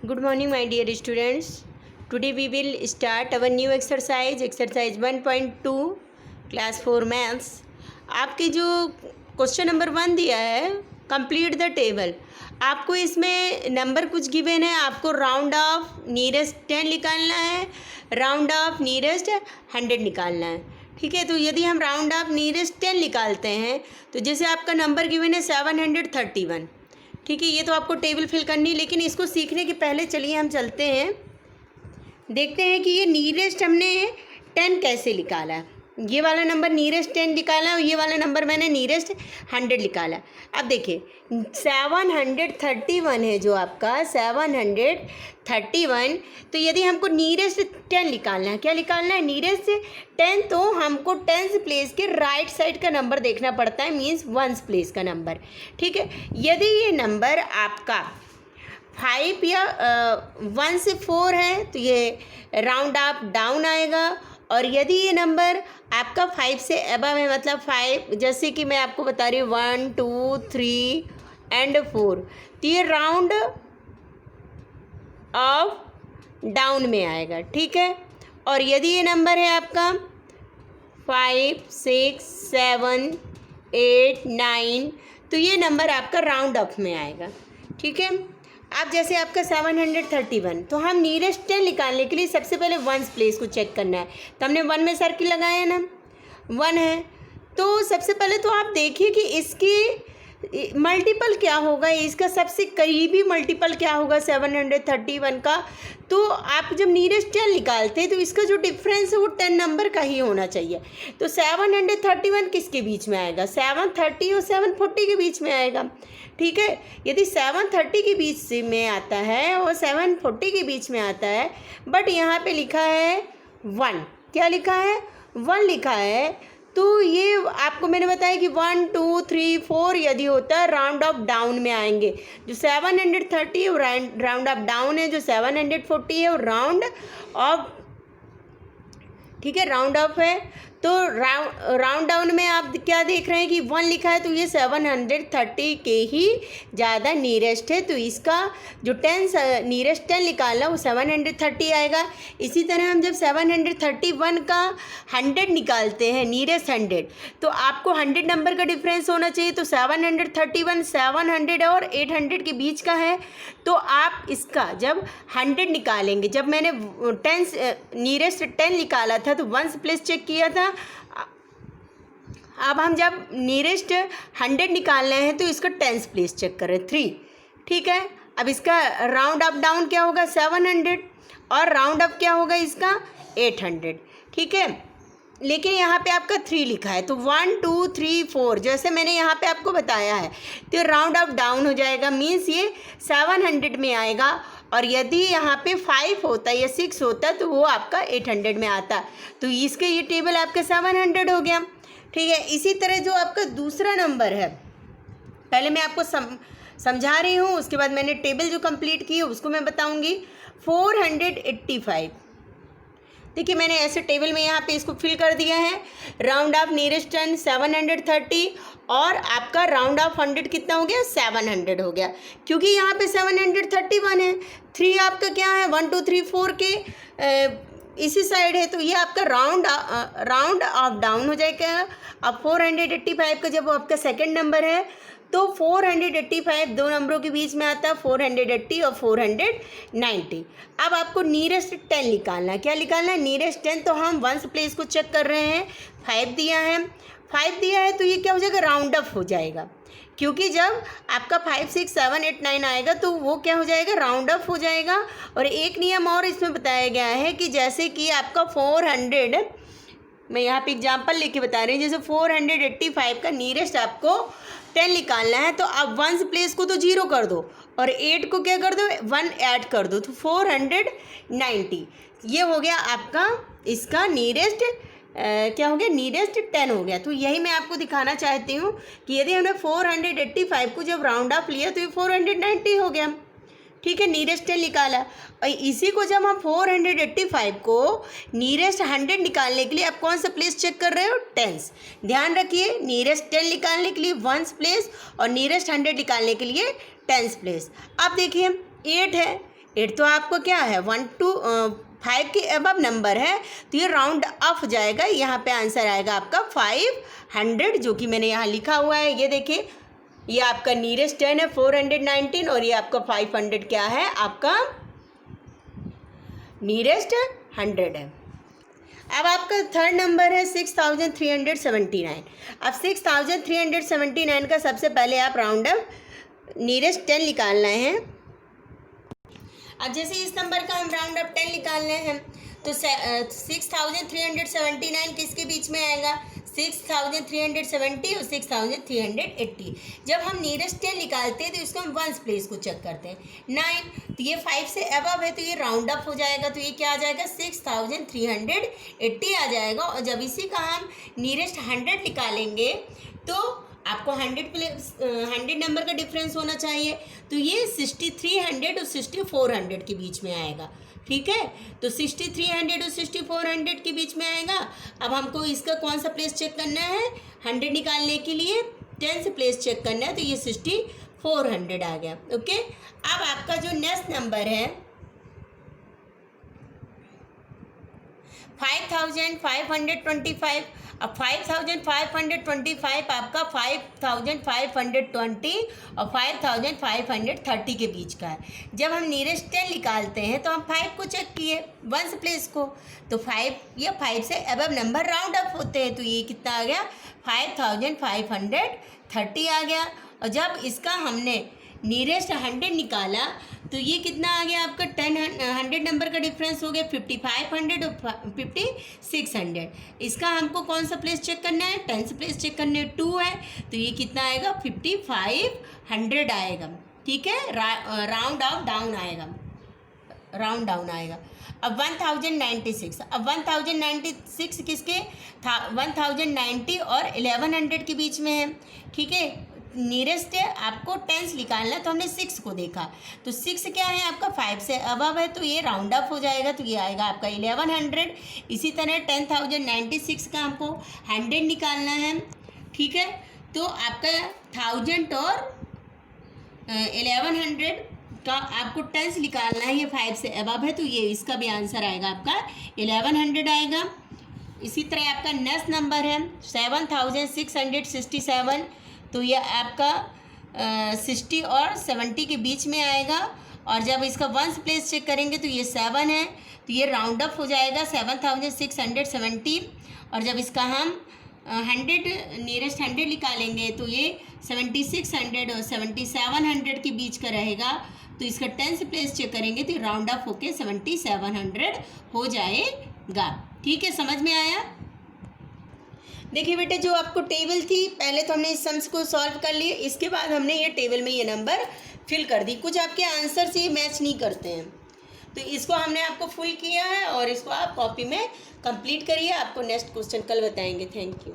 Good morning, my dear students. Today we will start our new exercise 1.2 class 4 maths. आपके जो question number 1 दिया है, complete the table. आपको इसमें number कुछ गिवन है, आपको राउंड ऑफ नियरेस्ट 10 निकालना है, राउंड ऑफ नियरेस्ट 100 निकालना है. ठीक है, तो यदि हम राउंड ऑफ नियरेस्ट 10 निकालते हैं तो जैसे आपका नंबर गिवन है 731. ठीक है, ये तो आपको टेबल फिल करनी है, लेकिन इसको सीखने के पहले चलिए हम चलते हैं, देखते हैं कि ये नियरेस्ट हमने 10 कैसे निकाला. ये वाला नंबर नियरेस्ट 10 निकाला और ये वाला नंबर मैंने नियरेस्ट 100 निकाला. अब देखिए 731 है जो आपका 731. तो यदि हमको नियरेस्ट 10 निकालना है, क्या निकालना है? नियरेस्ट 10. तो हमको 10th प्लेस के राइट साइड का नंबर देखना पड़ता है, मीन्स 1st प्लेस का नंबर. ठीक है, यदि ये नंबर आपका 5 या 1 से 4 है तो ये राउंड अप डाउन आएगा. और यदि ये नंबर आपका 5 से अबव है, मतलब 5, जैसे कि मैं आपको बता रही हूँ 1 2 3 एंड 4, तो ये राउंड ऑफ डाउन में आएगा. ठीक है, और यदि ये नंबर है आपका 5 6 7 8 9, तो ये नंबर आपका राउंड अप में आएगा. ठीक है, अब जैसे आपका 731, तो हम नियरेस्ट 10 निकालने के लिए सबसे पहले 1st प्लेस को चेक करना है. तो हमने 1 में सर्किल लगाया ना, 1 है, तो सबसे पहले तो आप देखिए कि इसकी मल्टीपल क्या होगा, इसका सबसे करीबी मल्टीपल क्या होगा 731 का. तो आप जब नियरेस्ट 10 निकालते हैं तो इसका जो डिफरेंस है वो 10 नंबर का ही होना चाहिए. तो 731 किसके बीच में आएगा? 730 और 740 के बीच में आएगा. ठीक है, यदि 730 के बीच से में आता है और 740 के बीच में आता है, बट यहाँ पे लिखा है 1. क्या लिखा है? 1 लिखा है. तो ये आपको मैंने बताया कि 1 2 3 4 यदि होता है राउंड ऑफ डाउन में आएंगे. जो 730 राउंड ऑफ डाउन है, जो 740 है वो राउंड ऑफ, ठीक है, राउंड ऑफ है. तो राउंड डाउन में आप क्या देख रहे हैं कि 1 लिखा है, तो ये 730 के ही ज़्यादा नियरेस्ट है. तो इसका जो नियरेस्ट 10 निकाला वो 730 आएगा. इसी तरह हम जब 731 का 100 निकालते हैं, नियरेस्ट 100, तो आपको 100 नंबर का डिफरेंस होना चाहिए. तो 731 700 और 800 के बीच का है. तो आप इसका जब 100 निकालेंगे, जब मैंने 10 नियरेस्ट 10 निकाला था तो 1st प्लेस चेक किया था. अब हम जब नियरेस्ट 100 निकालना है तो इसका 10th प्लेस चेक करें, 3. ठीक है, अब इसका राउंड अप डाउन क्या होगा? 700, और राउंड अप क्या होगा इसका? 800. ठीक है, लेकिन यहाँ पे आपका 3 लिखा है, तो 1 2 3 4 जैसे मैंने यहाँ पे आपको बताया है, तो राउंड अप डाउन हो जाएगा, मीन्स ये 700 में आएगा. और यदि यहाँ पे 5 होता या 6 होता तो वो आपका 800 में आता. तो इसके ये टेबल आपका 700 हो गया. ठीक है, इसी तरह जो आपका दूसरा नंबर है, पहले मैं आपको समझा रही हूँ, उसके बाद मैंने टेबल जो कंप्लीट की है उसको मैं बताऊँगी. 485. देखिए मैंने ऐसे टेबल में यहाँ पे इसको फिल कर दिया है. राउंड ऑफ नियरेस्ट 10 730, और आपका राउंड ऑफ 100 कितना हो गया? 700 हो गया, क्योंकि यहाँ पे 731 है. 3 आपका क्या है? 1 2 3 4 के इसी साइड है, तो ये आपका राउंड ऑफ डाउन हो जाएगा. अब 485 का जब आपका सेकंड नंबर है, तो 485 दो नंबरों के बीच में आता है, 480 और 490. अब आपको नियरेस्ट 10 निकालना है. क्या निकालना है? नियरेस्ट 10. तो हम 1st प्लेस को चेक कर रहे हैं. 5 दिया है, 5 दिया है, तो ये क्या हो जाएगा? राउंड अप हो जाएगा, क्योंकि जब आपका 5 6 7 8 9 आएगा तो वो क्या हो जाएगा? राउंड अप हो जाएगा. और एक नियम और इसमें बताया गया है कि जैसे कि आपका 400, मैं यहाँ पे एग्जांपल लेके बता रही हूँ, जैसे 485 का नियरेस्ट आपको 10 निकालना है, तो आप 1st प्लेस को तो 0 कर दो और 8 को क्या कर दो? 1 ऐड कर दो, तो 490. ये हो गया आपका इसका नियरेस्ट क्या हो गया? नियरेस्ट 10 हो गया. तो यही मैं आपको दिखाना चाहती हूँ कि यदि हमने 485 को जब राउंड अप लिया तो ये 490 हो गया. ठीक है, नियरेस्ट 10 निकाला. और इसी को जब हम 485 को नियरेस्ट 100 निकालने के लिए आप कौन सा प्लेस चेक कर रहे हो? 10. ध्यान रखिए, नियरेस्ट 10 निकालने के लिए 1st प्लेस और नियरेस्ट 100 निकालने के लिए 10th प्लेस. अब देखिए 8 है, 8 तो आपको क्या है 1 to 5 के अबव नंबर है, तो ये राउंड ऑफ जाएगा, यहाँ पे आंसर आएगा आपका 500, जो कि मैंने यहाँ लिखा हुआ है। ये देखिए, ये आपका नियरेस्ट 10 है 419, और ये आपका 500 क्या है, आपका नियरेस्ट 100 है। अब आपका थर्ड नंबर है 6379। अब 6379 का सबसे पहले आप राउंड अप नियरेस्ट 10 निकालना है। अब जैसे इस नंबर का हम राउंड अप 10 निकालने हैं, तो 6379 किसके बीच में आएगा, 6370 और 6380। जब हम नियरेस्ट 10 निकालते हैं तो इसको हम वंस प्लेस को चेक करते हैं। 9, तो ये 5 से अबव है, तो ये राउंड अप हो जाएगा, तो ये क्या आ जाएगा 6380 आ जाएगा। और जब इसी का हम नियरेस्ट 100 निकालेंगे तो आपको 100 नंबर का डिफरेंस होना चाहिए, तो ये 6300 और 6400 के बीच में आएगा। ठीक है, तो 6300 और 6400 के बीच में आएगा। अब हमको इसका कौन सा प्लेस चेक करना है, 100 निकालने के लिए 10 से प्लेस चेक करना है, तो ये 6400 आ गया। ओके, अब आपका जो नेक्स्ट नंबर है 5525। अब 5525 आपका 5520 और 5530 के बीच का है। जब हम नियरेस्ट 10 निकालते हैं तो हम 5 को चेक किए, वंस प्लेस को, तो 5 या 5 से अबव नंबर राउंड अप होते हैं, तो ये कितना आ गया 5530 आ गया। और जब इसका हमने नियरेस्ट 100 निकाला तो ये कितना आ गया आपका 100 नंबर का डिफरेंस हो गया 5500 और 5600। इसका हमको कौन सा प्लेस चेक करना है, 10 से प्लेस चेक करना है, 2 है, तो ये कितना आएगा 5500 आएगा। ठीक है, राउंड ऑफ डाउन आएगा, राउंड डाउन आएगा। अब 1096, अब 1096 किसके 1090 और 1100 के बीच में है। ठीक है, नियरेस्ट है, आपको 10 निकालना है, तो हमने 6 को देखा, तो 6 क्या है आपका 5 से अबव है, तो ये राउंड अप हो जाएगा, तो ये आएगा आपका 1100। इसी तरह 10,096 का हमको 100 निकालना है। ठीक है, तो आपका 1000 और 1100 का आपको 10 निकालना है, ये 5 से अबव है, तो ये इसका भी आंसर आएगा आपका 1100 आएगा। इसी तरह आपका नेक्स्ट नंबर है 7667, तो ये आपका 60 और 70 के बीच में आएगा। और जब इसका वंस प्लेस चेक करेंगे तो ये 7 है, तो ये राउंड अप हो जाएगा 7670। और जब इसका हम 100 नियरेस्ट 100 निकालेंगे तो ये 7600 और 7700 के बीच का रहेगा, तो इसका 10 से प्लेस चेक करेंगे तो राउंड अप होके 7700 हो जाएगा। ठीक है, समझ में आया। देखिए बेटे, जो आपको टेबल थी, पहले तो हमने इस सम्स को सॉल्व कर लिए, इसके बाद हमने ये टेबल में ये नंबर फिल कर दी। कुछ आपके आंसर से मैच नहीं करते हैं, तो इसको हमने आपको फुल किया है और इसको आप कॉपी में कंप्लीट करिए। आपको नेक्स्ट क्वेश्चन कल बताएंगे। Thank you.